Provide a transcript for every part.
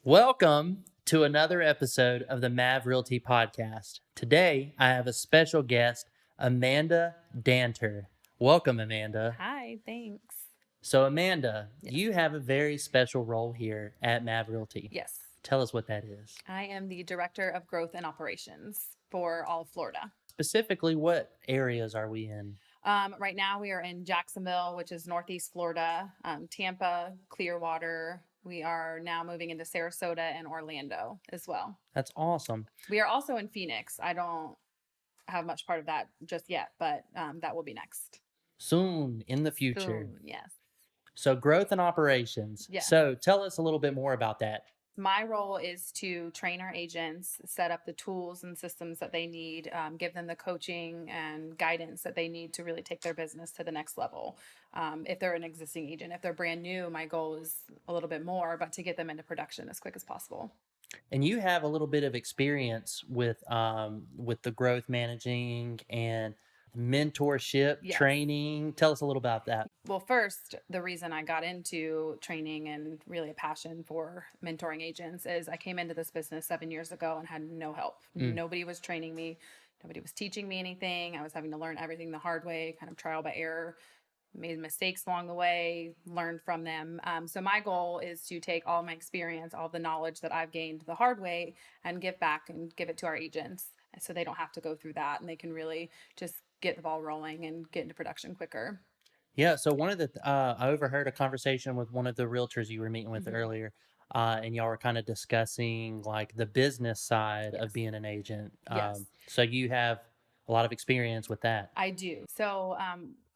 Welcome to another episode of the MavRealty Podcast. Today, I have a special guest, Amanda Danter. Welcome, Amanda. Hi, thanks. So, Amanda, Yes. you have a very special role here at MavRealty. Yes. Tell us what that is. I am the Director of Growth and Operations for all of Florida. Specifically, what areas are we in? Right now, we are in Jacksonville, which is Northeast Florida, Tampa, Clearwater. We are now moving into Sarasota and Orlando as well. That's awesome. We are also in Phoenix. I don't have much part of that just yet, but that will be next. Soon in the future. Soon, yes. So, growth and operations. Yes. So, tell us a little bit more about that. My role is to train our agents, set up the tools and systems that they need, give them the coaching and guidance that they need to really take their business to the next level. If they're an existing agent, if they're brand new, my goal is a little bit more, but to get them into production as quick as possible. And you have a little bit of experience with the growth managing and mentorship Yes. training. Tell us a little about that. Well, first, the reason I got into training and really a passion for mentoring agents is I came into this business 7 years ago and had no help. Nobody was training me. Nobody was teaching me anything. I was having to learn everything the hard way, kind of trial by error, made mistakes along the way, learned from them. So my goal is to take all my experience, all the knowledge that I've gained the hard way and give back and give it to our agents so they don't have to go through that and they can really just get the ball rolling and get into production quicker. Yeah. So one of the I overheard a conversation with one of the realtors you were meeting with earlier, and y'all were kind of discussing like the business side of being an agent. Yes. So you have a lot of experience with that. I do. So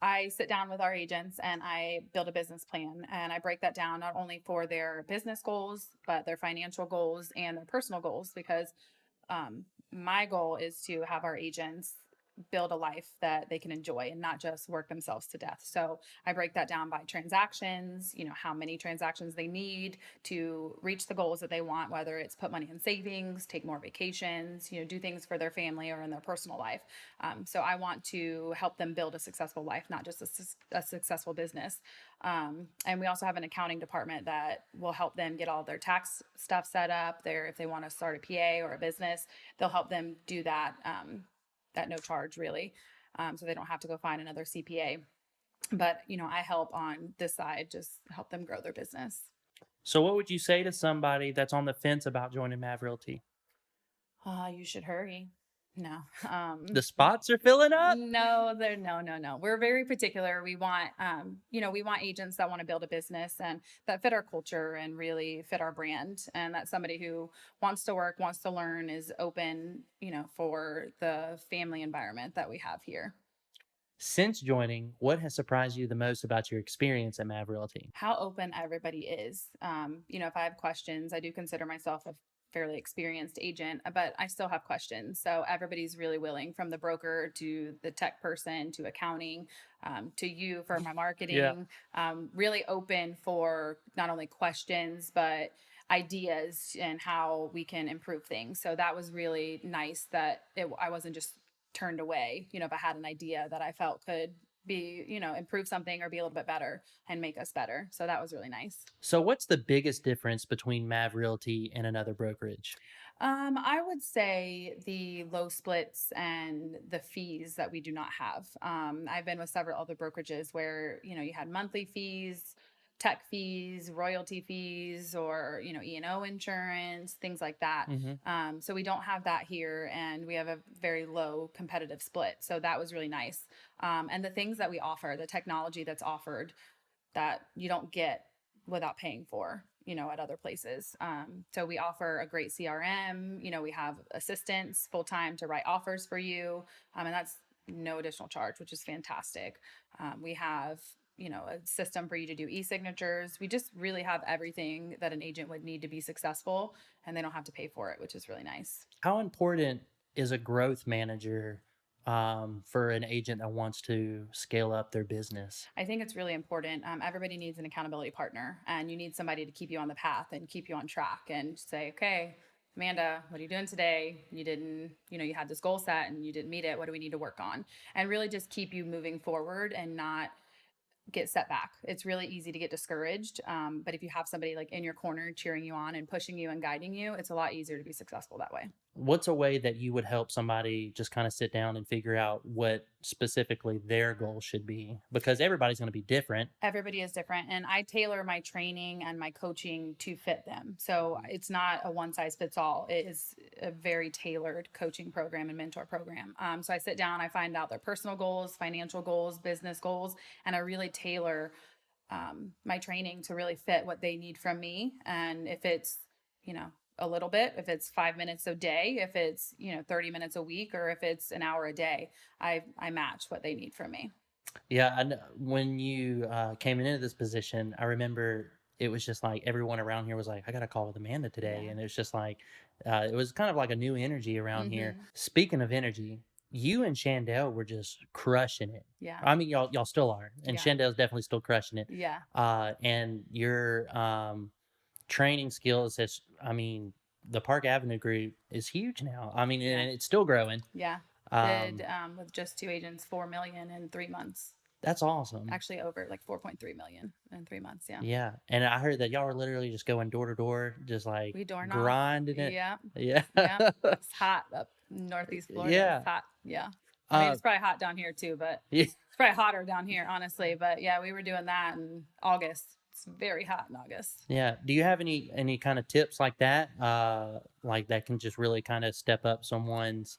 I sit down with our agents and I build a business plan and I break that down not only for their business goals, but their financial goals and their personal goals, because my goal is to have our agents build a life that they can enjoy and not just work themselves to death. So I break that down by transactions, how many transactions they need to reach the goals that they want, whether it's put money in savings, take more vacations, do things for their family or in their personal life. So I want to help them build a successful life, not just a successful business. And we also have an accounting department that will help them get all their tax stuff set up there. If they want to start a PA or a business, they'll help them do that at no charge, really. So they don't have to go find another CPA. But, I help on this side, just help them grow their business. So what would you say to somebody that's on the fence about joining MavRealty? You should hurry. No. The spots are filling up? No. We're very particular. We want, we want agents that want to build a business and that fit our culture and really fit our brand. And that's somebody who wants to work, wants to learn, is open, for the family environment that we have here. Since joining, what has surprised you the most about your experience at MavRealty? How open everybody is. If I have questions, I do consider myself a fairly experienced agent, but I still have questions. So everybody's really willing, from the broker to the tech person to accounting, to you for my marketing, really open for not only questions, but ideas and how we can improve things. So that was really nice that I wasn't just turned away, if I had an idea that I felt could be, improve something or be a little bit better and make us better. So that was really nice. So what's the biggest difference between MavRealty and another brokerage? I would say the low splits and the fees that we do not have. I've been with several other brokerages where, you had monthly fees, tech fees, royalty fees, or, E&O insurance, things like that. So we don't have that here, and we have a very low competitive split. So that was really nice. And the things that we offer, the technology that's offered that you don't get without paying for, at other places. So we offer a great CRM, we have assistants full-time to write offers for you. And that's no additional charge, which is fantastic. We have, a system for you to do e-signatures. We just really have everything that an agent would need to be successful, and they don't have to pay for it, which is really nice. How important is a growth manager for an agent that wants to scale up their business? I think it's really important. Everybody needs an accountability partner, and you need somebody to keep you on the path and keep you on track and say, okay, Amanda, what are you doing today? You didn't, you had this goal set and you didn't meet it. What do we need to work on? And really just keep you moving forward and not get set back. It's really easy to get discouraged. But if you have somebody like in your corner cheering you on and pushing you and guiding you, it's a lot easier to be successful that way. What's a way that you would help somebody just kind of sit down and figure out what specifically their goal should be? Because everybody's going to be different. Everybody is different, and I tailor my training and my coaching to fit them. So it's not a one size fits all. It is a very tailored coaching program and mentor program. So I sit down, I find out their personal goals, financial goals, business goals, and I really tailor my training to really fit what they need from me. And if it's, a little bit, if it's 5 minutes a day, if it's, 30 minutes a week, or if it's an hour a day, I match what they need from me. Yeah, and when you came into this position, I remember it was just like everyone around here was like, "I got a call with Amanda today," Yeah. and it's just like it was kind of like a new energy around here. Mm-hmm. Speaking of energy, you and Chandel were just crushing it. Yeah. I mean, y'all still are, and Yeah. Chandel's definitely still crushing it. Yeah. And your training skills has, I mean, the Park Avenue group is huge now. I mean, Yeah. and it's still growing. Yeah. Did with just 2 agents, 4 million in 3 months. That's awesome. Actually, over like 4.3 million in 3 months. Yeah. Yeah, and I heard that y'all were literally just going door to door, just like We door knock. grinding it. Yeah. Yeah. Yeah. It's hot up Northeast Florida. Yeah. It's hot. Yeah. I mean, it's probably hot down here too, but Yeah. it's probably hotter down here, honestly. But yeah, we were doing that in August. It's very hot in August. Yeah. Do you have any kind of tips like that? Like that can just really kind of step up someone's.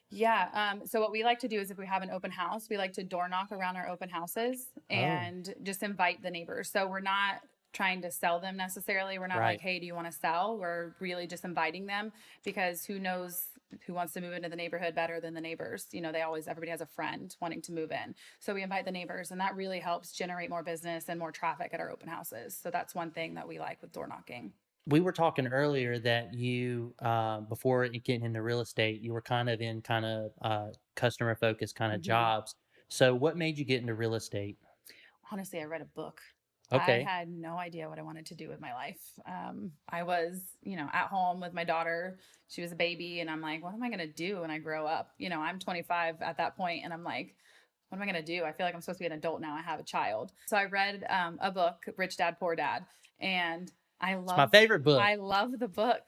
Yeah. So what we like to do is if we have an open house, we like to door knock around our open houses and just invite the neighbors. So we're not trying to sell them necessarily. We're not Right. like, hey, do you want to sell? We're really just inviting them because who knows who wants to move into the neighborhood better than the neighbors. Everybody has a friend wanting to move in. So we invite the neighbors, and that really helps generate more business and more traffic at our open houses. So that's one thing that we like with door knocking. We were talking earlier that you, before getting into real estate, you were kind of in customer focused kind of Mhm. jobs. So what made you get into real estate? Honestly, I read a book. I Okay. had no idea what I wanted to do with my life. I was, at home with my daughter. She was a baby, and I'm like, what am I going to do when I grow up? I'm 25 at that point, and I'm like, what am I going to do? I feel like I'm supposed to be an adult now. I have a child. So I read a book, Rich Dad, Poor Dad, and It's my favorite book. I love the book.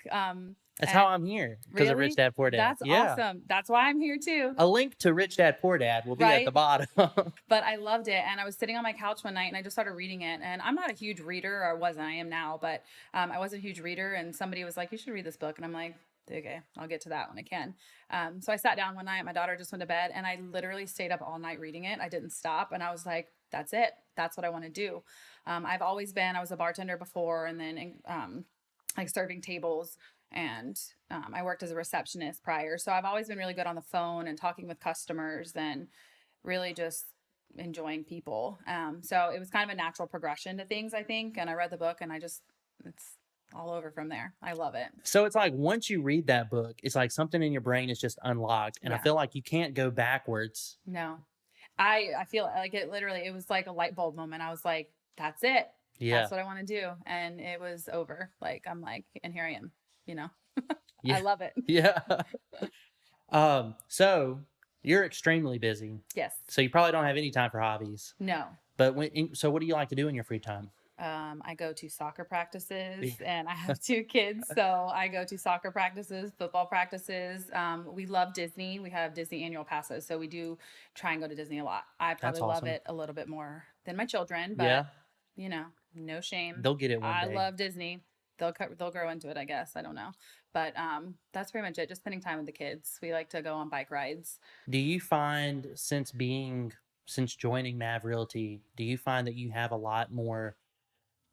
That's how I'm here, because of Really? Rich Dad Poor Dad. That's Yeah. awesome. That's why I'm here too. A link to Rich Dad Poor Dad will be at the Right. bottom. But I loved it. And I was sitting on my couch one night and I just started reading it. And I'm not a huge reader, or wasn't. I am now, but I wasn't a huge reader. And somebody was like, you should read this book. And I'm like, okay, I'll get to that when I can. So I sat down one night, my daughter just went to bed, and I literally stayed up all night reading it. I didn't stop. And I was like, that's it. That's what I want to do. I was a bartender before, and then like serving tables. And I worked as a receptionist prior. So I've always been really good on the phone and talking with customers and really just enjoying people. So it was kind of a natural progression to things, I think. And I read the book, and it's all over from there. I love it. So it's like once you read that book, it's like something in your brain is just unlocked. And I Yeah. feel like you can't go backwards. No, I feel like it was like a light bulb moment. I was like, that's it. Yeah. That's what I want to do. And it was over. I'm like, and here I am, Yeah. I love it. Yeah. So you're extremely busy. Yes. So you probably don't have any time for hobbies. No. But so what do you like to do in your free time? I go to soccer practices, and I have 2 kids. So I go to soccer practices, football practices. We love Disney. We have Disney annual passes. So we do try and go to Disney a lot. I probably love awesome. it a little bit more than my children, but Yeah. no shame. They'll get it one I day. love Disney. They'll grow into it, I guess. I don't know. But that's pretty much it. Just spending time with the kids. We like to go on bike rides. Do you find since joining MavRealty, do you find that you have a lot more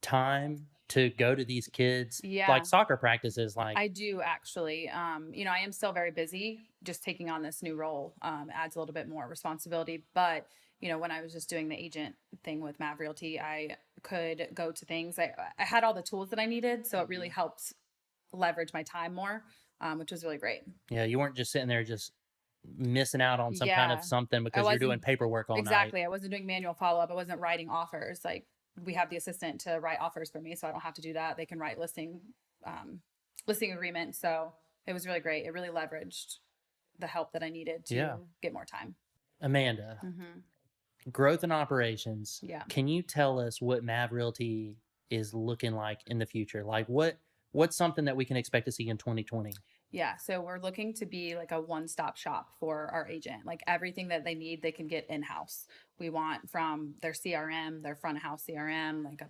time to go to these kids, Yeah. like soccer practices? Like, I do actually. I am still very busy. Just taking on this new role adds a little bit more responsibility. But when I was just doing the agent thing with MavRealty, I could go to things. I had all the tools that I needed, so it really helped leverage my time more, which was really great. yeah, you weren't just sitting there just missing out on some kind Yeah. of something because you're doing wasn't- paperwork all night. Exactly. I wasn't doing manual follow up. I wasn't writing offers. Like, we have the assistant to write offers for me, so I don't have to do that. They can write listing agreement. So it was really great. It really leveraged the help that I needed to Yeah. get more time. Amanda, Mm-hmm. growth and operations. Yeah. Can you tell us what Mav Realty is looking like in the future? Like what's something that we can expect to see in 2020? Yeah, so we're looking to be like a one-stop shop for our agent. Like everything that they need, they can get in-house. We want from their CRM, their front of house CRM, like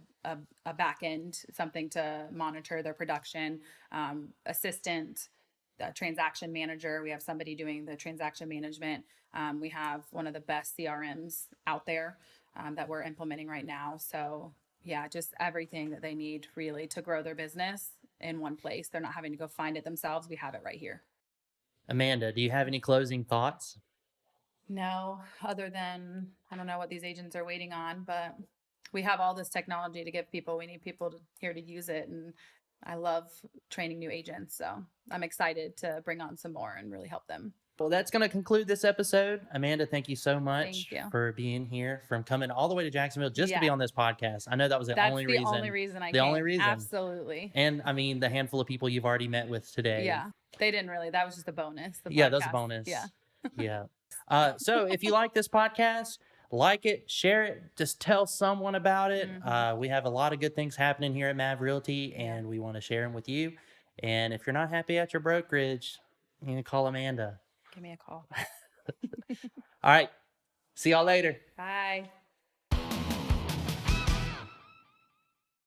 a back end, something to monitor their production, assistant, transaction manager. We have somebody doing the transaction management. We have one of the best CRMs out there that we're implementing right now. So yeah, just everything that they need really to grow their business in one place. They're not having to go find it themselves. We have it right here. Amanda, do you have any closing thoughts? No, other than I don't know what these agents are waiting on, but we have all this technology to give people. We need people here to use it. And I love training new agents. So I'm excited to bring on some more and really help them. Well, that's going to conclude this episode. Amanda, thank you so Thank much you. for being here, from coming all the way to Jacksonville just to be Yeah, on this podcast. I know that was the that's only the only reason. reason I The only came. reason. Absolutely. And I mean, the handful of people you've already met with today. Yeah. They didn't really, that was just a bonus, the Yeah, that's a podcast. Yeah. bonus. Yeah. So if you like this podcast, like it, share it, just tell someone about it. We have a lot of good things happening here at Mav Realty, and we want to share them with you. And if you're not happy at your brokerage, you can call Amanda. Give me a call. All right. See y'all later. Bye.